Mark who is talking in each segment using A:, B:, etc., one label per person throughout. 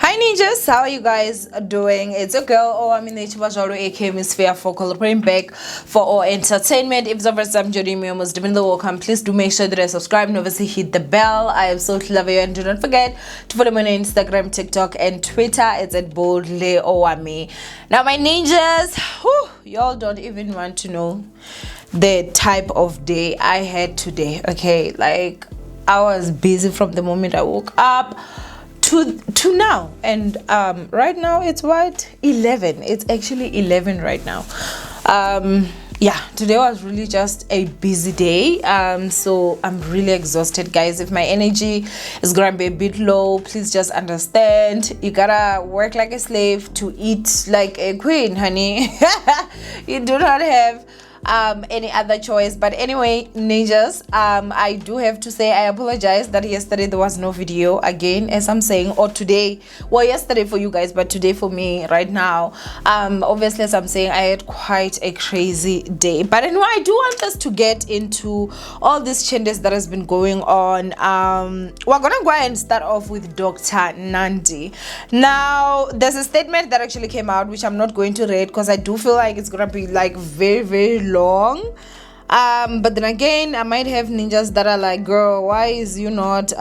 A: Hi ninjas, how are you guys doing? It's your girl Owamie aka Miss Fair for bring back for our entertainment. If it's the first time joining me, almost the welcome. Please do make sure that I subscribe and obviously hit the bell. I absolutely love you, and do not forget to follow me on Instagram, TikTok, and Twitter. It's at boldly Owamie. Now my ninjas, y'all don't even want to know the type of day I had today. Okay, like I was busy from the moment I woke up to now, and right now it's what, 11. It's actually 11 right now. Yeah, today was really just a busy day, so I'm really exhausted, guys. If my energy is gonna be a bit low, please just understand. You gotta work like a slave to eat like a queen, honey. You do not have any other choice. But anyway, ninjas, I do have to say I apologize that yesterday there was no video, again, as I'm saying, or today. Well, yesterday for you guys, but today for me right now. Obviously, as I'm saying, I had quite a crazy day. But anyway, I do want us to get into all these changes that has been going on. We're gonna go ahead and start off with Dr. Nandi. Now there's a statement that actually came out, which I'm not going to read because I do feel like it's gonna be like very long. But then again, I might have ninjas that are like, girl, why is you not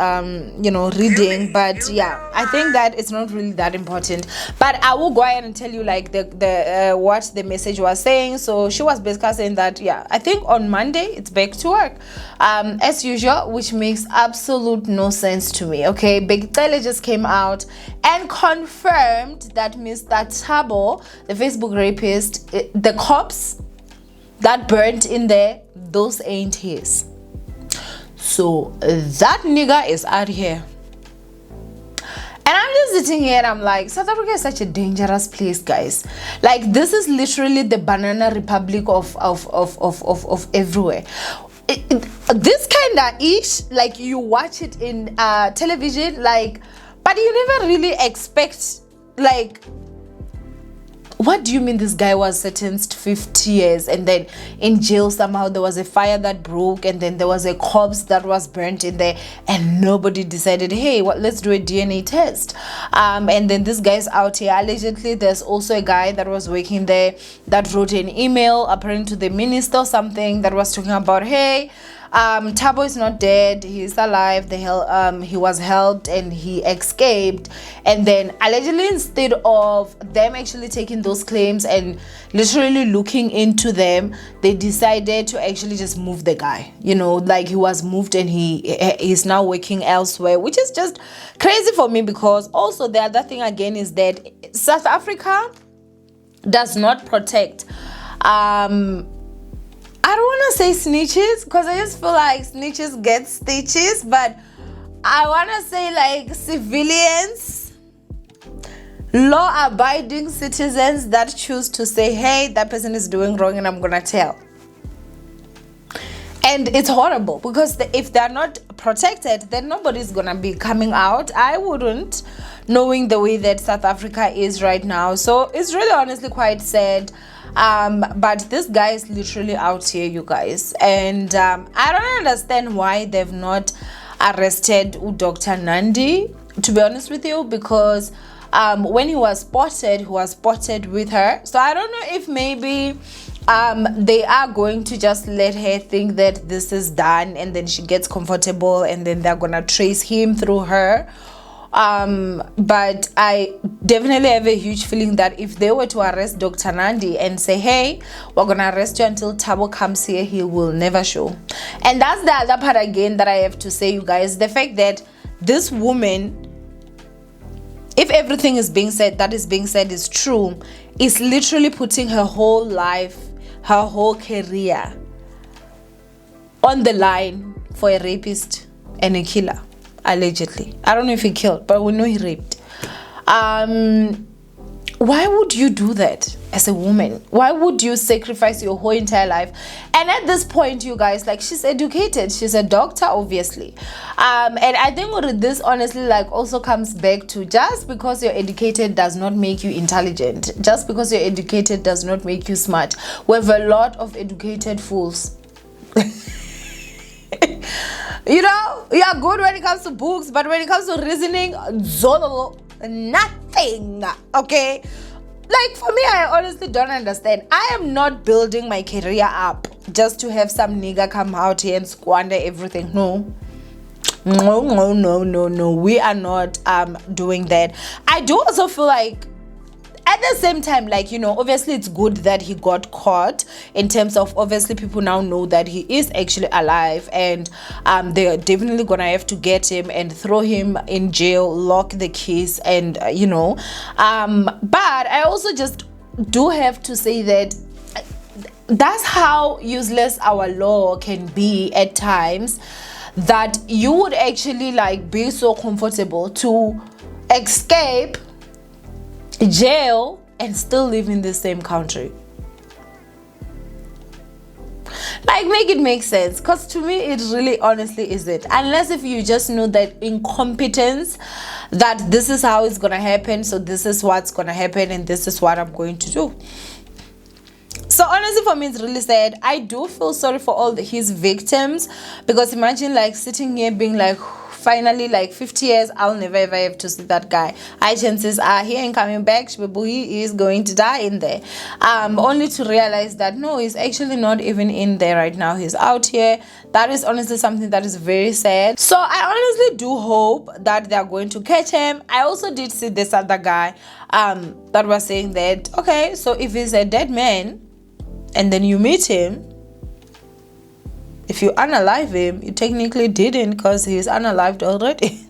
A: reading? But yeah, I think that it's not really that important. But I will go ahead and tell you like the what the message was saying. So she was basically saying that, yeah, I think on Monday it's back to work as usual, which makes absolute no sense to me. Okay, Big Tele just came out and confirmed that Mr. Thabo, the Facebook rapist, the cops that burnt in there, those ain't his. So that nigga is out here. And I'm just sitting here and I'm like, South Africa is such a dangerous place, guys. Like, this is literally the banana republic of everywhere. This kind of ish, like you watch it in television, like, but you never really expect, like, what do you mean this guy was sentenced 50 years and then in jail somehow there was a fire that broke and then there was a corpse that was burnt in there and nobody decided, hey, let's do a DNA test. And then this guy's out here. Allegedly, there's also a guy that was working there that wrote an email, apparently to the minister or something, that was talking about, hey, Thabo is not dead, he's alive. He was helped and he escaped. And then allegedly, instead of them actually taking those claims and literally looking into them, they decided to actually just move the guy. You know, like he was moved and he's now working elsewhere, which is just crazy for me. Because also the other thing again is that South Africa does not protect I don't want to say snitches because I just feel like snitches get stitches, but I want to say like civilians, law-abiding citizens that choose to say, hey, that person is doing wrong and I'm going to tell. And it's horrible because if they're not protected, then nobody's going to be coming out. I wouldn't, knowing the way that South Africa is right now. So it's really honestly quite sad. But this guy is literally out here, you guys. And I don't understand why they've not arrested Dr. Nandi, to be honest with you, because when he was spotted with her. So I don't know if maybe they are going to just let her think that this is done and then she gets comfortable and then they're gonna trace him through her. But I definitely have a huge feeling that if they were to arrest Dr. Nandi and say, hey, we're gonna arrest you until Thabo comes here, he will never show. And that's the other part again that I have to say, you guys, the fact that this woman, if everything is being said that is being said is true, is literally putting her whole life, her whole career on the line for a rapist and a killer. Allegedly, I don't know if he killed, but we know he raped. Why would you do that as a woman? Why would you sacrifice your whole entire life? And at this point, you guys, like, she's educated, she's a doctor, obviously. And I think this honestly like also comes back to, just because you're educated does not make you intelligent. Just because you're educated does not make you smart. We have a lot of educated fools. You know, you're good when it comes to books, but when it comes to reasoning, zolo. nothing. Okay? Like, for me, I honestly don't understand. I am not building my career up just to have some nigga come out here and squander everything. No. No. We are not doing that. I do also feel like, at the same time, like, you know, obviously it's good that he got caught, in terms of obviously people now know that he is actually alive, and they're definitely gonna have to get him and throw him in jail, lock the keys, and you know, but I also just do have to say that that's how useless our law can be at times, that you would actually like be so comfortable to escape jail and still live in the same country. Like, make it make sense, because to me it really honestly isn't, unless if you just know that incompetence, that this is how it's gonna happen, so this is what's gonna happen, and this is what I'm going to do. So honestly, for me, it's really sad. I do feel sorry for all his victims, because imagine like sitting here being like, finally, like 50 years, I'll never ever have to see that guy. High chances are he ain't coming back. He is going to die in there. Only to realize that no, he's actually not even in there right now. He's out here. That is honestly something that is very sad. So I honestly do hope that they're going to catch him. I also did see this other guy that was saying that, okay, so if he's a dead man and then you meet him, if you unalive him, you technically didn't, because he's unalived already.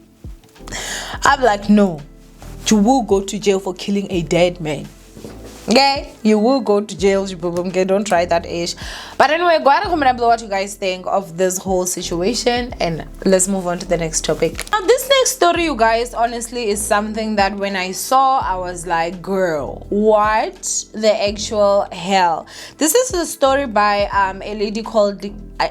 A: I'm like, no, you will go to jail for killing a dead man. Okay, you will go to jail. Okay, don't try that ish. But anyway, go ahead and comment below what you guys think of this whole situation, and let's move on to the next topic. Now, this next story, you guys, honestly is something that when I saw, I was like, girl, what the actual hell? This is a story by a lady called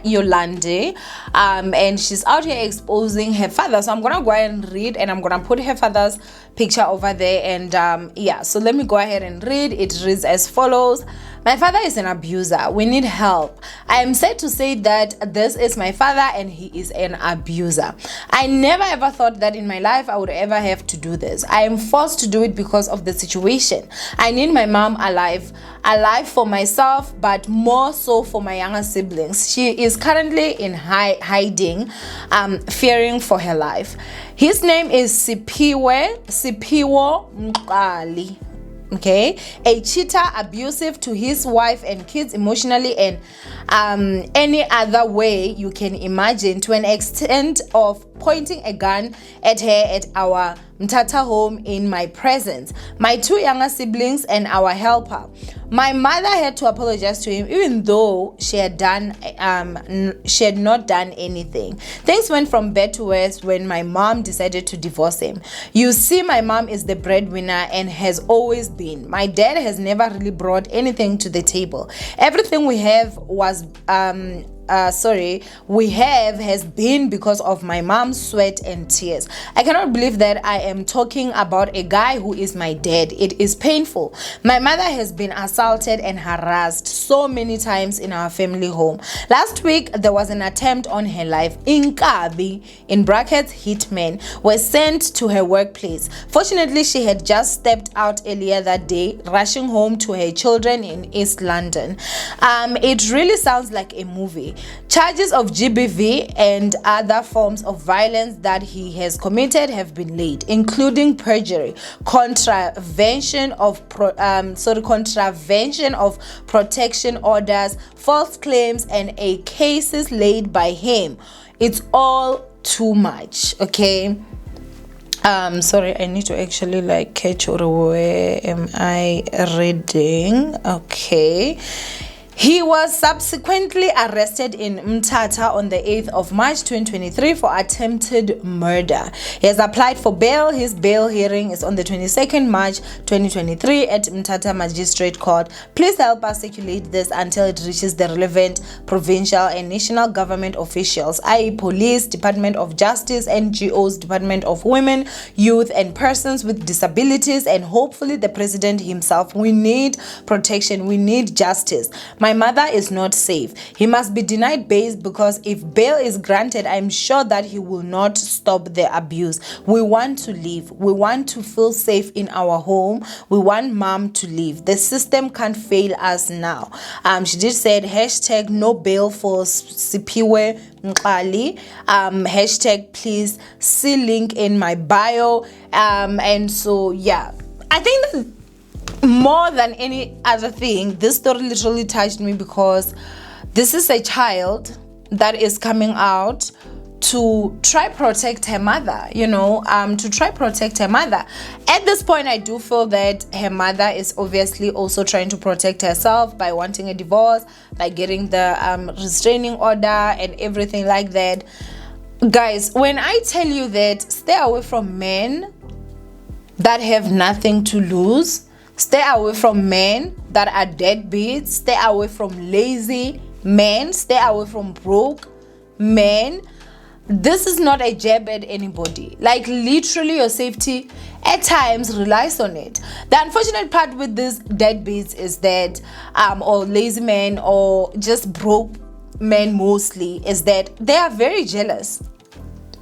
A: Yolande, and she's out here exposing her father. So I'm gonna go ahead and read, and I'm gonna put her father's picture over there, and yeah, so let me go ahead and read. It reads as follows. My father is an abuser. We need help. I am sad to say that this is my father and he is an abuser. I never ever thought that in my life I would ever have to do this. I am forced to do it because of the situation. I need my mom alive for myself, but more so for my younger siblings. She is currently in hiding, fearing for her life. His name is Sipiwo Mqali. Okay, a cheater, abusive to his wife and kids emotionally and any other way you can imagine, to an extent of pointing a gun at her at our Mtata home in my presence, my two younger siblings and our helper. My mother had to apologize to him, even though she had not done anything. Things went from bad to worse when my mom decided to divorce him. You see, my mom is the breadwinner and has always been. My dad has never really brought anything to the table. Everything we have has been because of my mom's sweat and tears. I cannot believe that I am talking about a guy who is my dad. It is painful. My mother has been assaulted and harassed so many times in our family home. Last week, there was an attempt on her life. Inkabi, in brackets, hitmen, were sent to her workplace. Fortunately, she had just stepped out earlier that day, rushing home to her children in East London. It really sounds like a movie. Charges of GBV and other forms of violence that he has committed have been laid, including perjury, contravention of protection orders, false claims, and a cases laid by him. It's all too much. Okay. Sorry, I need to actually like catch where am I reading? Okay. He was subsequently arrested in Mtata on the 8th of March 2023 for attempted murder. He has applied for bail. His bail hearing is on the 22nd March 2023 at Mtata Magistrate Court. Please help us circulate this until it reaches the relevant provincial and national government officials, i.e. police, Department of Justice, NGOs, Department of Women, Youth and Persons with Disabilities, and hopefully the president himself. We need protection. We need justice. My mother is not safe. He must be denied bail because if bail is granted, I'm sure that he will not stop the abuse. We want to live. We want to feel safe in our home. We want mom to live. The system can't fail us now. She did said hashtag no bail for Sipiwe Mqali. Hashtag please see link in my bio. And so yeah, I think that more than any other thing, this story literally touched me because this is a child that is coming out to try protect her mother, to try protect her mother. At this point, I do feel that her mother is obviously also trying to protect herself by wanting a divorce, by getting the restraining order and everything like that. Guys, when I tell you that stay away from men that have nothing to lose, stay away from men that are deadbeats, stay away from lazy men, stay away from broke men. This is not a jab at anybody. Like literally your safety at times relies on it. The unfortunate part with these deadbeats is that or lazy men or just broke men mostly is that they are very jealous.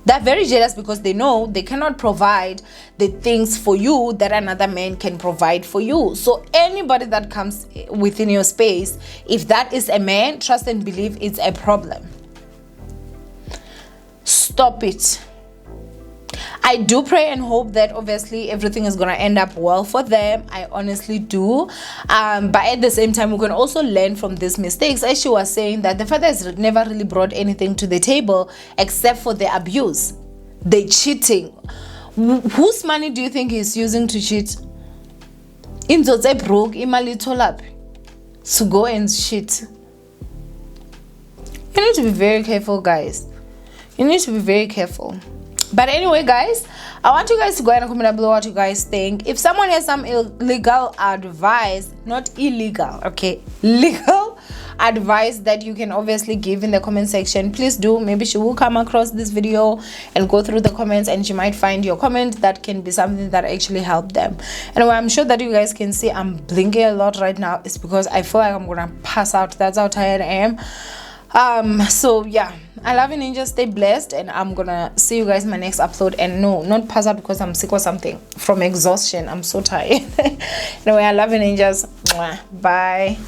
A: They're very jealous because they know they cannot provide the things for you that another man can provide for you. So anybody that comes within your space, if that is a man, trust and believe it's a problem. Stop it. I do pray and hope that obviously everything is going to end up well for them. I honestly do. But at the same time, we can also learn from these mistakes. As she was saying, that the father has never really brought anything to the table except for the abuse, the cheating. Whose money do you think he's using to cheat? Inzoze broke imali tolapi to go and cheat. You need to be very careful, guys. You need to be very careful. But anyway, guys, I want you guys to go ahead and comment down below what you guys think. If someone has some illegal advice, not illegal, okay, legal advice that you can obviously give in the comment section, please do. Maybe she will come across this video and go through the comments and she might find your comment that can be something that actually helped them. Anyway, I'm sure that you guys can see I'm blinking a lot right now. It's because I feel like I'm gonna pass out. That's how tired I am. So yeah, I love you ninjas, stay blessed, and I'm gonna see you guys in my next upload. And no, not pass out because I'm sick or something, from exhaustion. I'm so tired. Anyway, I love you ninjas. Bye.